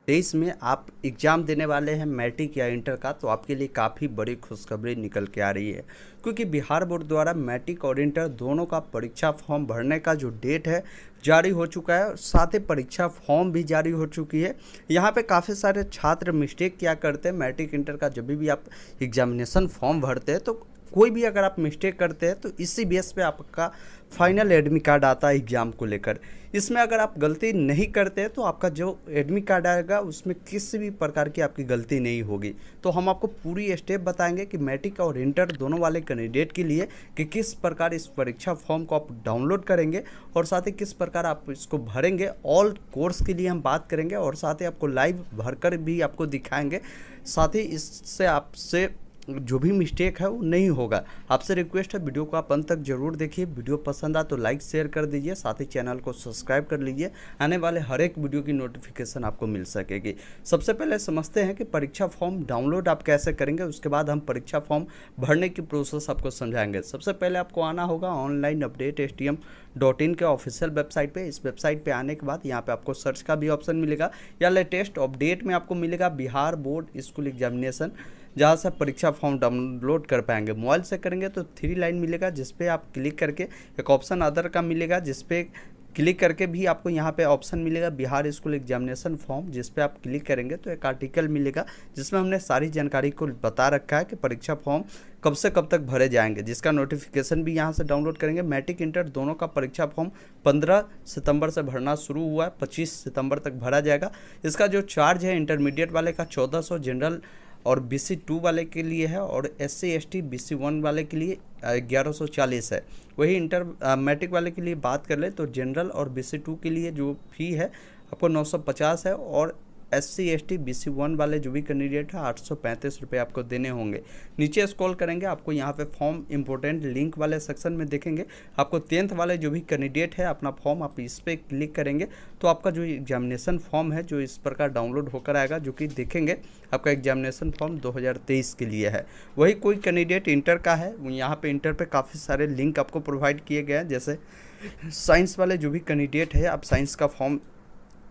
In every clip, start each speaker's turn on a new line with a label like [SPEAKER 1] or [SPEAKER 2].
[SPEAKER 1] 2023 में आप एग्ज़ाम देने वाले हैं मैट्रिक या इंटर का, तो आपके लिए काफ़ी बड़ी खुशखबरी निकल के आ रही है। क्योंकि बिहार बोर्ड द्वारा मैट्रिक और इंटर दोनों का परीक्षा फॉर्म भरने का जो डेट है जारी हो चुका है, और साथ ही परीक्षा फॉर्म भी जारी हो चुकी है। यहाँ पे काफ़ी सारे छात्र मिस्टेक क्या करते हैं, मैट्रिक इंटर का जब भी आप एग्जामिनेशन फॉर्म भरते हैं तो कोई भी अगर आप मिस्टेक करते हैं तो इसी बेस पे आपका फाइनल एडमिट कार्ड आता है एग्ज़ाम को लेकर। इसमें अगर आप गलती नहीं करते हैं तो आपका जो एडमिट कार्ड आएगा उसमें किसी भी प्रकार की आपकी गलती नहीं होगी। तो हम आपको पूरी स्टेप बताएंगे कि मैट्रिक और इंटर दोनों वाले कैंडिडेट के लिए कि किस प्रकार इस परीक्षा फॉर्म को आप डाउनलोड करेंगे और साथ ही किस प्रकार आप इसको भरेंगे। ऑल कोर्स के लिए हम बात करेंगे और साथ ही आपको लाइव भरकर भी आपको दिखाएंगे। साथ ही इससे आपसे जो भी मिस्टेक है वो नहीं होगा। आपसे रिक्वेस्ट है वीडियो को आप अंत तक जरूर देखिए। वीडियो पसंद आए तो लाइक शेयर कर दीजिए, साथ ही चैनल को सब्सक्राइब कर लीजिए। आने वाले हर एक वीडियो की नोटिफिकेशन आपको मिल सकेगी। सबसे पहले समझते हैं कि परीक्षा फॉर्म डाउनलोड आप कैसे करेंगे, उसके बाद हम परीक्षा फॉर्म भरने की प्रोसेस आपको समझाएंगे। सबसे पहले आपको आना होगा ऑनलाइन अपडेट stm.in के ऑफिशियल वेबसाइट पे। इस वेबसाइट पे आने के बाद यहाँ पे आपको सर्च का भी ऑप्शन मिलेगा या लेटेस्ट अपडेट में आपको मिलेगा बिहार बोर्ड स्कूल एग्जामिनेशन, जहाँ से परीक्षा फॉर्म डाउनलोड कर पाएंगे। मोबाइल से करेंगे तो 3 लाइन मिलेगा, जिस पे आप क्लिक करके एक ऑप्शन अदर का मिलेगा, जिस पे क्लिक करके भी आपको यहाँ पे ऑप्शन मिलेगा बिहार स्कूल एग्जामिनेशन फॉर्म। जिस पे आप क्लिक करेंगे तो एक आर्टिकल मिलेगा जिसमें हमने सारी जानकारी को बता रखा है कि परीक्षा फॉर्म कब से कब तक भरे जाएंगे, जिसका नोटिफिकेशन भी यहाँ से डाउनलोड करेंगे। मैट्रिक इंटर दोनों का परीक्षा फॉर्म 15 सितंबर से भरना शुरू हुआ है, 25 सितंबर तक भरा जाएगा। इसका जो चार्ज है इंटरमीडिएट वाले का 1400, जनरल और BC2 वाले के लिए है, और SC ST BC1 वाले के लिए 1140 है। वही इंटर मैट्रिक वाले के लिए बात कर ले तो जनरल और BC2 के लिए जो फी है आपको 950 है, और SC ST BC1 वाले जो भी कैंडिडेट है 835 रुपये आपको देने होंगे। नीचे स्क्रॉल करेंगे आपको यहाँ पे फॉर्म इंपॉर्टेंट लिंक वाले सेक्शन में देखेंगे आपको 10th वाले जो भी कैंडिडेट है अपना फॉर्म आप इस पर क्लिक करेंगे तो आपका जो एग्जामिनेशन फॉर्म है जो इस प्रकार डाउनलोड होकर आएगा, जो कि देखेंगे आपका एग्जामिनेशन फॉर्म 2023 के लिए है। वही कोई कैंडिडेट इंटर का है, यहाँ पे इंटर पे काफ़ी सारे लिंक आपको प्रोवाइड किए गए हैं। जैसे साइंस वाले जो भी कैंडिडेट है आप साइंस का फॉर्म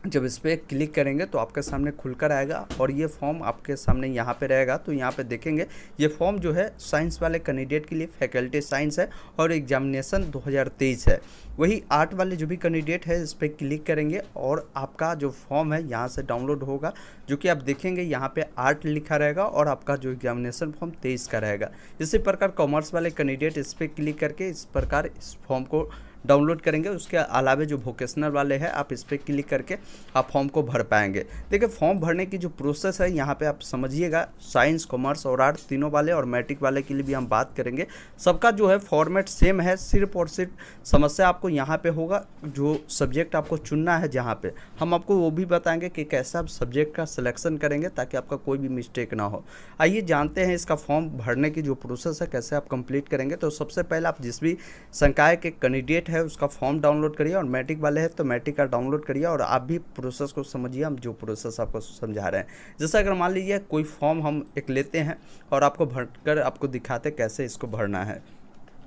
[SPEAKER 1] जब इस पर क्लिक करेंगे तो आपके सामने खुलकर आएगा और ये फॉर्म आपके सामने यहाँ पे रहेगा। तो यहाँ पे देखेंगे ये फॉर्म जो है साइंस वाले कैंडिडेट के लिए फैकल्टी साइंस है और एग्जामिनेशन 2023 है। वही आर्ट वाले जो भी कैंडिडेट है इस पर क्लिक करेंगे और आपका जो फॉर्म है यहाँ से डाउनलोड होगा, जो कि आप देखेंगे यहाँ पे आर्ट लिखा रहेगा और आपका जो एग्जामिनेशन फॉर्म 23 का रहेगा। इसी प्रकार कॉमर्स वाले कैंडिडेट इस पर क्लिक करके इस प्रकार इस फॉर्म को डाउनलोड करेंगे। उसके अलावे जो वोकेशनल वाले हैं आप इस पर क्लिक करके आप फॉर्म को भर पाएंगे। देखिए फॉर्म भरने की जो प्रोसेस है यहाँ पे आप समझिएगा, साइंस कॉमर्स और आर्ट तीनों वाले और मैट्रिक वाले के लिए भी हम बात करेंगे। सबका जो है फॉर्मेट सेम है, सिर्फ और सिर्फ समस्या आपको यहाँ पे होगा जो सब्जेक्ट आपको चुनना है, जहाँ पे हम आपको वो भी बताएंगे कि कैसे आप सब्जेक्ट का सिलेक्शन करेंगे ताकि आपका कोई भी मिस्टेक ना हो। आइए जानते हैं इसका फॉर्म भरने की जो प्रोसेस है कैसे आप कंप्लीट करेंगे। तो सबसे पहले आप जिस भी संकाय के कैंडिडेट है उसका फॉर्म डाउनलोड करिए, और मैट्रिक वाले हैं तो मैट्रिक का डाउनलोड करिए और आप भी प्रोसेस को समझिए, हम जो प्रोसेस आपको समझा रहे हैं। जैसा अगर मान लीजिए कोई फॉर्म हम एक लेते हैं और आपको भरकर आपको दिखाते कैसे इसको भरना है।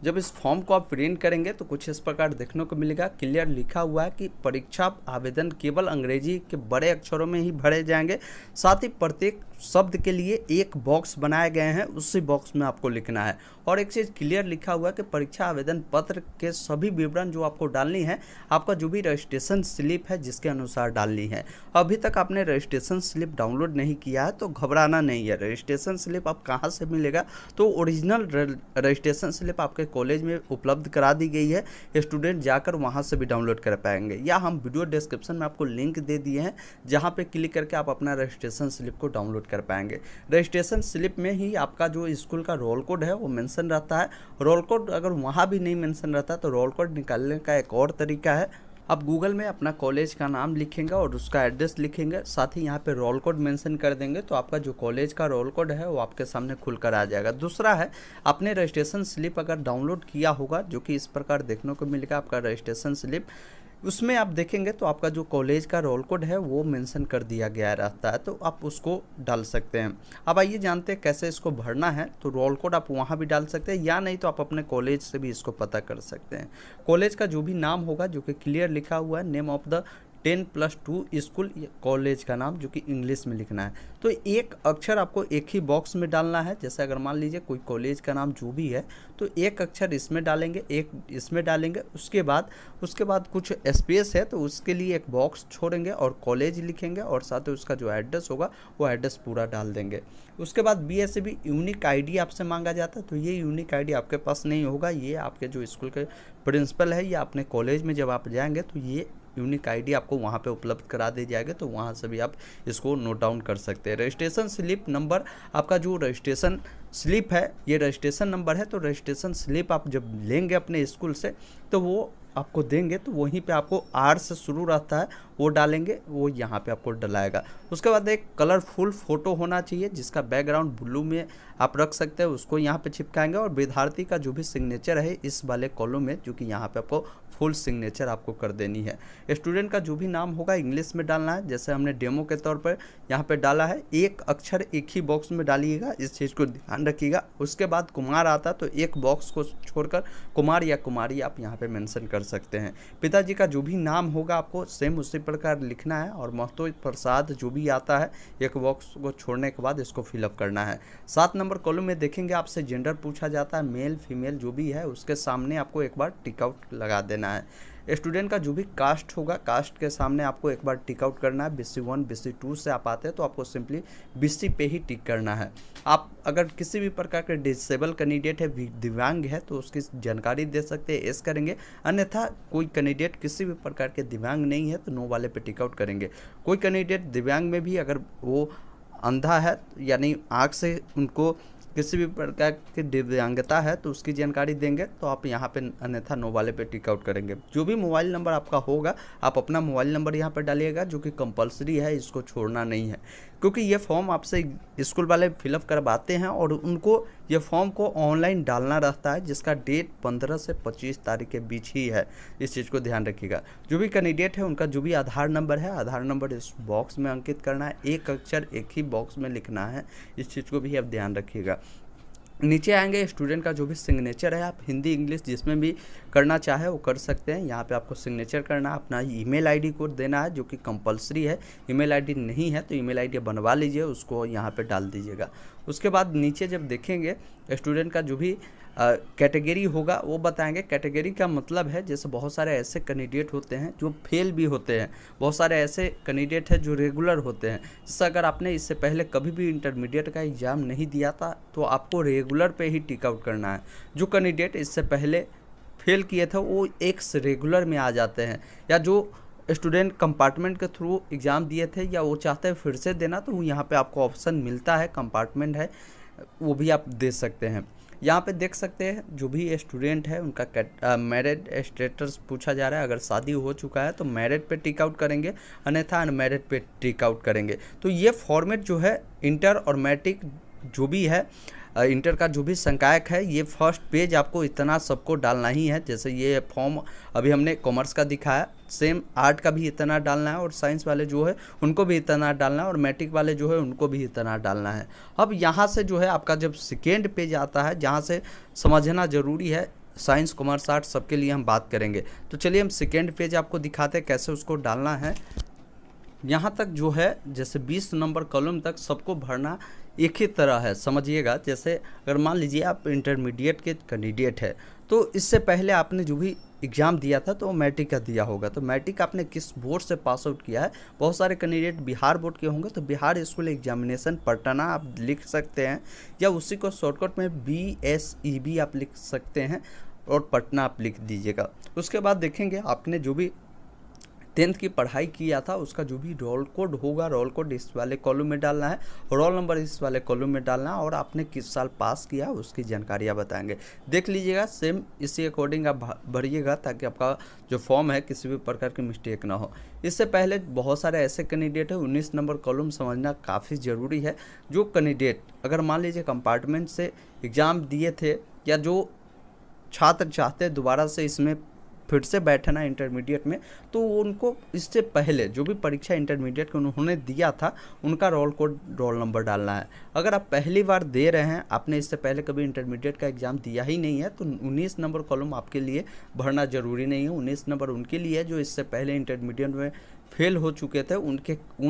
[SPEAKER 1] जब इस फॉर्म को आप प्रिंट करेंगे तो कुछ इस प्रकार देखने को मिलेगा, क्लियर लिखा हुआ है कि परीक्षा आवेदन केवल अंग्रेजी के बड़े अक्षरों में ही भरे जाएंगे। साथ ही प्रत्येक शब्द के लिए एक बॉक्स बनाए गए हैं, उसी बॉक्स में आपको लिखना है। और एक चीज़ क्लियर लिखा हुआ है कि परीक्षा आवेदन पत्र के सभी विवरण जो आपको डालनी है, आपका जो भी रजिस्ट्रेशन स्लिप है जिसके अनुसार डालनी है। अभी तक आपने रजिस्ट्रेशन स्लिप डाउनलोड नहीं किया है तो घबराना नहीं है। रजिस्ट्रेशन स्लिप आप कहाँ से मिलेगा, तो ओरिजिनल रजिस्ट्रेशन स्लिप आपके कॉलेज में उपलब्ध करा दी गई है, स्टूडेंट जाकर वहाँ से भी डाउनलोड कर पाएंगे, या हम वीडियो डिस्क्रिप्शन में आपको लिंक दे दिए हैं जहाँ पे क्लिक करके आप अपना रजिस्ट्रेशन स्लिप को डाउनलोड कर पाएंगे। रजिस्ट्रेशन स्लिप में ही आपका जो स्कूल का रोल कोड है वो मेंशन रहता है। रोल कोड अगर वहाँ भी नहीं मेंशन रहता तो रोल कोड निकालने का एक और तरीका है, आप गूगल में अपना कॉलेज का नाम लिखेंगे और उसका एड्रेस लिखेंगे, साथ ही यहाँ पे रोल कोड मेंशन कर देंगे तो आपका जो कॉलेज का रोल कोड है वो आपके सामने खुलकर आ जाएगा। दूसरा है, आपने रजिस्ट्रेशन स्लिप अगर डाउनलोड किया होगा जो कि इस प्रकार देखने को मिलेगा आपका रजिस्ट्रेशन स्लिप, उसमें आप देखेंगे तो आपका जो कॉलेज का रोल कोड है वो मेंशन कर दिया गया रहता है, तो आप उसको डाल सकते हैं। अब आइए जानते हैं कैसे इसको भरना है। तो रोल कोड आप वहाँ भी डाल सकते हैं या नहीं तो आप अपने कॉलेज से भी इसको पता कर सकते हैं। कॉलेज का जो भी नाम होगा जो कि क्लियर लिखा हुआ है, name of the 10+2 school college का नाम जो कि इंग्लिश में लिखना है। तो एक अक्षर आपको एक ही बॉक्स में डालना है। जैसे अगर मान लीजिए कोई कॉलेज का नाम जो भी है तो एक अक्षर इसमें डालेंगे, एक इसमें डालेंगे, उसके बाद कुछ स्पेस है तो उसके लिए एक बॉक्स छोड़ेंगे और कॉलेज लिखेंगे और साथ ही उसका जो एड्रेस होगा वो एड्रेस पूरा डाल देंगे। उसके बाद BSCB यूनिक आईडी आपसे मांगा जाता है, तो ये यूनिक आईडी आपके पास नहीं होगा, ये आपके जो स्कूल के प्रिंसिपल है या अपने कॉलेज में जब आप जाएंगे तो ये यूनिक आईडी आपको वहाँ पे उपलब्ध करा दी जाएगी, तो वहाँ से भी आप इसको नोट डाउन कर सकते हैं। रजिस्ट्रेशन स्लिप नंबर, आपका जो रजिस्ट्रेशन स्लिप है ये रजिस्ट्रेशन नंबर है, तो रजिस्ट्रेशन स्लिप आप जब लेंगे अपने स्कूल से तो वो आपको देंगे, तो वहीं पे आपको R से शुरू रहता है वो डालेंगे, वो यहाँ पे आपको डलाएगा। उसके बाद एक कलरफुल फ़ोटो होना चाहिए जिसका बैकग्राउंड ब्लू में आप रख सकते हैं, उसको यहाँ पे चिपकाएंगे और विद्यार्थी का जो भी सिग्नेचर है इस वाले कॉलम में, जो कि यहाँ पे आपको फुल सिग्नेचर आपको कर देनी है। स्टूडेंट का जो भी नाम होगा इंग्लिश में डालना है, जैसे हमने डेमो के तौर पर यहाँ पे डाला है। एक अक्षर एक ही बॉक्स में डालिएगा, इस चीज़ को ध्यान रखिएगा। उसके बाद कुमार आता तो एक बॉक्स को छोड़कर कुमार या कुमारी आप यहाँ पे मेंशन कर सकते हैं। पिताजी का जो भी नाम होगा आपको सेम उसी प्रकार लिखना है और महतो प्रसाद जो भी आता है एक बॉक्स को छोड़ने के बाद इसको फिलअप करना है। 7 नंबर कॉलम में देखेंगे आपसे जेंडर पूछा जाता है, मेल फीमेल जो भी है उसके सामने आपको एक बार टिक आउट लगा देना है। स्टूडेंट का जो भी कास्ट होगा कास्ट के सामने आपको एक बार टिक आउट करना है। BC1 BC2 से आप आते हैं तो आपको सिंपली BC पे ही टिक करना है। आप अगर किसी भी प्रकार के डिसेबल कैंडिडेट है, दिव्यांग है, तो उसकी जानकारी दे सकते हैं, एस करेंगे। अन्यथा कोई कैंडिडेट किसी भी प्रकार के दिव्यांग नहीं है तो नो वाले पे टिक आउट करेंगे। कोई कैंडिडेट दिव्यांग में भी अगर वो अंधा है यानी आँख से उनको किसी भी प्रकार की दिव्यांगता है तो उसकी जानकारी देंगे, तो आप यहाँ पे अन्यथा नो वाले पे टिक आउट करेंगे। जो भी मोबाइल नंबर आपका होगा आप अपना मोबाइल नंबर यहाँ पर डालिएगा, जो कि कंपलसरी है, इसको छोड़ना नहीं है, क्योंकि ये फॉर्म आपसे स्कूल वाले फिलअप करवाते हैं और उनको ये फॉर्म को ऑनलाइन डालना रहता है, जिसका डेट 15 से 25 तारीख के बीच ही है। इस चीज़ को ध्यान रखिएगा। जो भी कैंडिडेट है उनका जो भी आधार नंबर है, आधार नंबर इस बॉक्स में अंकित करना है, एक अक्षर एक ही बॉक्स में लिखना है, इस चीज़ को भी आप ध्यान रखिएगा। नीचे आएंगे स्टूडेंट का जो भी सिग्नेचर है, आप हिंदी इंग्लिश जिसमें भी करना चाहे वो कर सकते हैं। यहाँ पे आपको सिग्नेचर करना है, अपना ईमेल आईडी को देना है जो कि कंपलसरी है। ईमेल आईडी नहीं है तो ईमेल आईडी बनवा लीजिए, उसको यहाँ पे डाल दीजिएगा। उसके बाद नीचे जब देखेंगे स्टूडेंट का जो भी कैटेगरी होगा वो बताएंगे। कैटेगरी का मतलब है जैसे बहुत सारे ऐसे कैंडिडेट होते हैं जो फेल भी होते हैं, बहुत सारे ऐसे कैंडिडेट हैं जो रेगुलर होते हैं। जैसे अगर आपने इससे पहले कभी भी इंटरमीडिएट का एग्ज़ाम नहीं दिया था तो आपको रेगुलर पे ही टिक आउट करना है। जो कैंडिडेट इससे पहले फेल किए थे वो एक्स रेगुलर में आ जाते हैं, या जो स्टूडेंट कंपार्टमेंट के थ्रू एग्ज़ाम दिए थे या वो चाहते हैं फिर से देना, तो यहाँ पे आपको ऑप्शन मिलता है, कंपार्टमेंट है वो भी आप दे सकते हैं। यहाँ पे देख सकते हैं जो भी स्टूडेंट है उनका मैरिड स्टेटस पूछा जा रहा है। अगर शादी हो चुका है तो मैरिड पे टिक आउट करेंगे, अन्यथा अनमैरिड पे टिक आउट करेंगे। तो ये फॉर्मेट जो है इंटर और मैट्रिक जो भी है, इंटर का जो भी संकायक है, ये फर्स्ट पेज आपको इतना सबको डालना ही है। जैसे ये फॉर्म अभी हमने कॉमर्स का दिखाया, सेम आर्ट का भी इतना डालना है और साइंस वाले जो है उनको भी इतना डालना है और मैट्रिक वाले जो है उनको भी इतना डालना है। अब यहाँ से जो है आपका जब सेकेंड पेज आता है जहाँ से समझना ज़रूरी है, साइंस कॉमर्स आर्ट सबके लिए हम बात करेंगे। तो चलिए हम सेकेंड पेज आपको दिखाते हैं कैसे उसको डालना है। यहाँ तक जो है जैसे 20 नंबर कॉलम तक सबको भरना एक ही तरह है, समझिएगा। जैसे अगर मान लीजिए आप इंटरमीडिएट के कैंडिडेट है तो इससे पहले आपने जो भी एग्ज़ाम दिया था तो वो मैट्रिक का दिया होगा, तो मैट्रिक आपने किस बोर्ड से पास आउट किया है। बहुत सारे कैंडिडेट बिहार बोर्ड के होंगे तो बिहार स्कूल एग्जामिनेशन पटना आप लिख सकते हैं, या उसी को शॉर्टकट में BSEB आप लिख सकते हैं और पटना आप लिख दीजिएगा। उसके बाद देखेंगे आपने जो भी 10th की पढ़ाई किया था उसका जो भी रोल कोड होगा, रोल कोड इस वाले कॉलम में डालना है, रोल नंबर इस वाले कॉलम में डालना है और आपने किस साल पास किया उसकी जानकारियाँ बताएंगे। देख लीजिएगा, सेम इसी अकॉर्डिंग आप भरिएगा ताकि आपका जो फॉर्म है किसी भी प्रकार की मिस्टेक ना हो। इससे पहले बहुत सारे ऐसे कैंडिडेट है, 19 नंबर कॉलम समझना काफ़ी ज़रूरी है। जो कैंडिडेट अगर मान लीजिए कंपार्टमेंट से एग्ज़ाम दिए थे या जो छात्र चाहते हैं दोबारा से इसमें फिर से बैठना इंटरमीडिएट में, तो उनको इससे पहले जो भी परीक्षा इंटरमीडिएट को उन्होंने दिया था उनका रोल कोड रोल नंबर डालना है। अगर आप पहली बार दे रहे हैं, आपने इससे पहले कभी इंटरमीडिएट का एग्ज़ाम दिया ही नहीं है, तो 19 नंबर कॉलम आपके लिए भरना ज़रूरी नहीं है। 19 नंबर उनके लिए जो इससे पहले इंटरमीडिएट में फेल हो चुके थे उन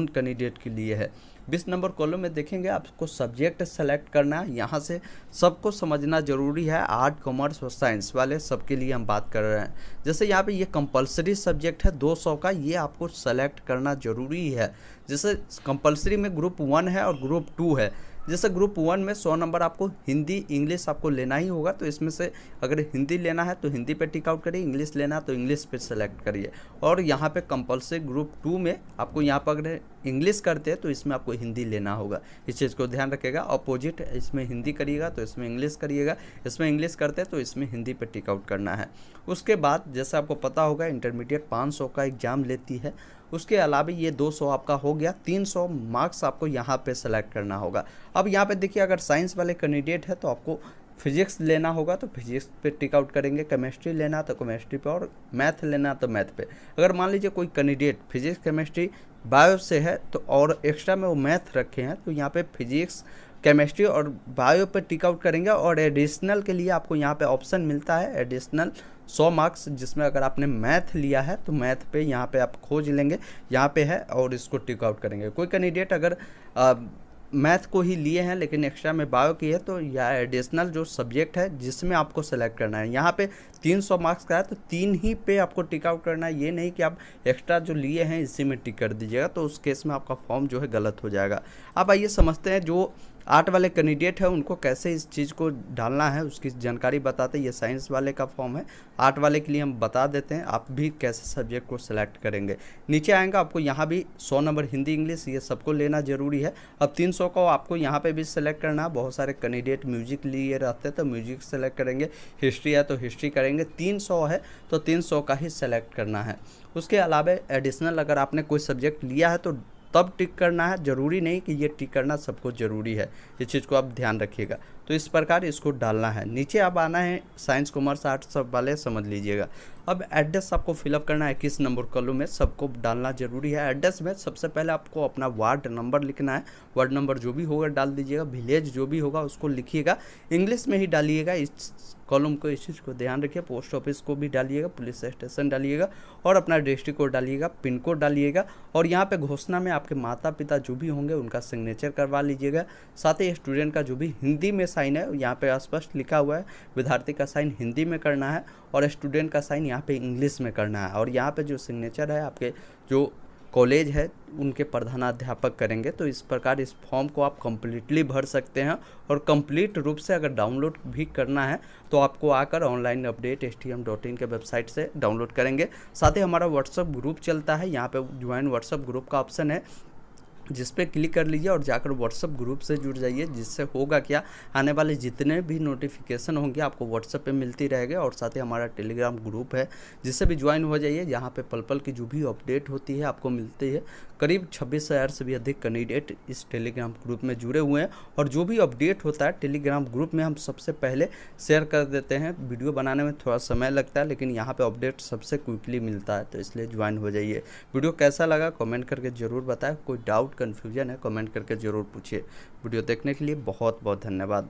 [SPEAKER 1] कैंडिडेट के लिए है। 20 नंबर कॉलम में देखेंगे आपको सब्जेक्ट सेलेक्ट करना है। यहाँ से सबको समझना जरूरी है, आर्ट कॉमर्स और साइंस वाले सबके लिए हम बात कर रहे हैं। जैसे यहाँ पे ये कंपलसरी सब्जेक्ट है 200 का, ये आपको सेलेक्ट करना जरूरी है। जैसे कंपलसरी में ग्रुप 1 है और ग्रुप 2 है। जैसे ग्रुप 1 में 100 नंबर आपको हिंदी इंग्लिश आपको लेना ही होगा, तो इसमें से अगर हिंदी लेना है तो हिंदी पे टिक आउट करिए, इंग्लिश लेना है तो इंग्लिश पे सेलेक्ट करिए। और यहाँ पे कंपलसरी ग्रुप 2 में आपको यहाँ पर अगर इंग्लिश करते हैं तो इसमें आपको हिंदी लेना होगा, इस चीज़ को ध्यान रखिएगा। अपोजिट इसमें हिंदी करिएगा तो इसमें इंग्लिश करिएगा, इसमें इंग्लिश करते हैं तो इसमें हिंदी पे टिक आउट करना है। उसके बाद जैसे आपको पता होगा इंटरमीडिएट 500 का एग्ज़ाम लेती है, उसके अलावा ये 200 आपका हो गया, 300 मार्क्स आपको यहाँ पे सेलेक्ट करना होगा। अब यहाँ पे देखिए अगर साइंस वाले कैंडिडेट है तो आपको फिजिक्स लेना होगा तो फिजिक्स पे टिक आउट करेंगे, केमिस्ट्री लेना तो केमिस्ट्री पे, और मैथ लेना तो मैथ पे। अगर मान लीजिए कोई कैंडिडेट फिजिक्स केमिस्ट्री बायो से है तो और एक्स्ट्रा में वो मैथ रखे हैं तो यहाँ पे फिजिक्स केमिस्ट्री और बायो पे टिक आउट करेंगे। और एडिशनल के लिए आपको यहाँ पे ऑप्शन मिलता है एडिशनल 100 मार्क्स, जिसमें अगर आपने मैथ लिया है तो मैथ पे यहाँ पे आप खोज लेंगे, यहाँ पे है और इसको टिक आउट करेंगे। कोई कैंडिडेट अगर मैथ को ही लिए हैं लेकिन एक्स्ट्रा में बायो की है तो यह एडिशनल जो सब्जेक्ट है जिसमें आपको सेलेक्ट करना है, यहाँ पे 300 मार्क्स का है तो 3 ही पे आपको टिक आउट करना है। ये नहीं कि आप एक्स्ट्रा जो लिए हैं इसी में टिक कर दीजिएगा, तो उस केस में आपका फॉर्म जो है गलत हो जाएगा। अब आइए समझते हैं जो आर्ट वाले कैंडिडेट है उनको कैसे इस चीज़ को डालना है, उसकी जानकारी बताते हैं। ये साइंस वाले का फॉर्म है, आर्ट वाले के लिए हम बता देते हैं आप भी कैसे सब्जेक्ट को सिलेक्ट करेंगे। नीचे आएगा आपको यहाँ भी 100 नंबर हिंदी इंग्लिश ये सबको लेना जरूरी है। अब 300 को आपको यहाँ पे भी सिलेक्ट करना है। बहुत सारे कैंडिडेट म्यूजिक लिए रहते हैं तो म्यूजिक सेलेक्ट करेंगे, हिस्ट्री है तो हिस्ट्री करेंगे, 300 है तो 300 का ही सेलेक्ट करना है। उसके अलावा एडिशनल अगर आपने कोई सब्जेक्ट लिया है तो तब टिक करना है, ज़रूरी नहीं कि ये टिक करना सबको ज़रूरी है, इस चीज़ को आप ध्यान रखिएगा। तो इस प्रकार इसको डालना है। नीचे अब आना है साइंस कॉमर्स आर्ट सब वाले समझ लीजिएगा। अब एड्रेस आपको फिलअप करना है 21 नंबर कॉलम में, सबको डालना जरूरी है। एड्रेस में सबसे पहले आपको अपना वार्ड नंबर लिखना है, वार्ड नंबर जो भी होगा डाल दीजिएगा, विलेज जो भी होगा उसको लिखिएगा, इंग्लिश में ही डालिएगा इस कॉलम को, इस चीज़ को ध्यान रखिए। पोस्ट ऑफिस को भी डालिएगा, पुलिस स्टेशन डालिएगा और अपना डिस्ट्रिक्ट कोड डालिएगा, पिन कोड डालिएगा। और यहाँ पे घोषणा में आपके माता पिता जो भी होंगे उनका सिग्नेचर करवा लीजिएगा। साथ ही स्टूडेंट का जो भी हिंदी में साइन है यहाँ पे स्पष्ट लिखा हुआ है, विद्यार्थी का साइन हिंदी में करना है और स्टूडेंट का साइन यहाँ पे इंग्लिश में करना है। और यहाँ पे जो सिग्नेचर है आपके जो कॉलेज है उनके प्रधानाध्यापक करेंगे। तो इस प्रकार इस फॉर्म को आप कम्प्लीटली भर सकते हैं और कंप्लीट रूप से अगर डाउनलोड भी करना है तो आपको आकर ऑनलाइन अपडेट stm.in के वेबसाइट से डाउनलोड करेंगे। साथ ही हमारा व्हाट्सअप ग्रुप चलता है, यहाँ पे ज्वाइन व्हाट्सअप ग्रुप का ऑप्शन है, जिस पे क्लिक कर लीजिए और जाकर व्हाट्सअप ग्रुप से जुड़ जाइए। जिससे होगा क्या, आने वाले जितने भी नोटिफिकेशन होंगे आपको व्हाट्सएप पे मिलती रहेंगे। और साथ ही हमारा टेलीग्राम ग्रुप है जिससे भी ज्वाइन हो जाइए, यहाँ पे पल पल की जो भी अपडेट होती है आपको मिलती है। करीब 26,000 से भी अधिक कैंडिडेट इस टेलीग्राम ग्रुप में जुड़े हुए हैं और जो भी अपडेट होता है टेलीग्राम ग्रुप में हम सबसे पहले शेयर कर देते हैं। वीडियो बनाने में थोड़ा समय लगता है लेकिन यहाँ पे अपडेट सबसे क्विकली मिलता है, तो इसलिए ज्वाइन हो जाइए। वीडियो कैसा लगा कमेंट करके ज़रूर बताएं, कोई डाउट कन्फ्यूजन है कमेंट करके ज़रूर पूछिए। वीडियो देखने के लिए बहुत बहुत धन्यवाद।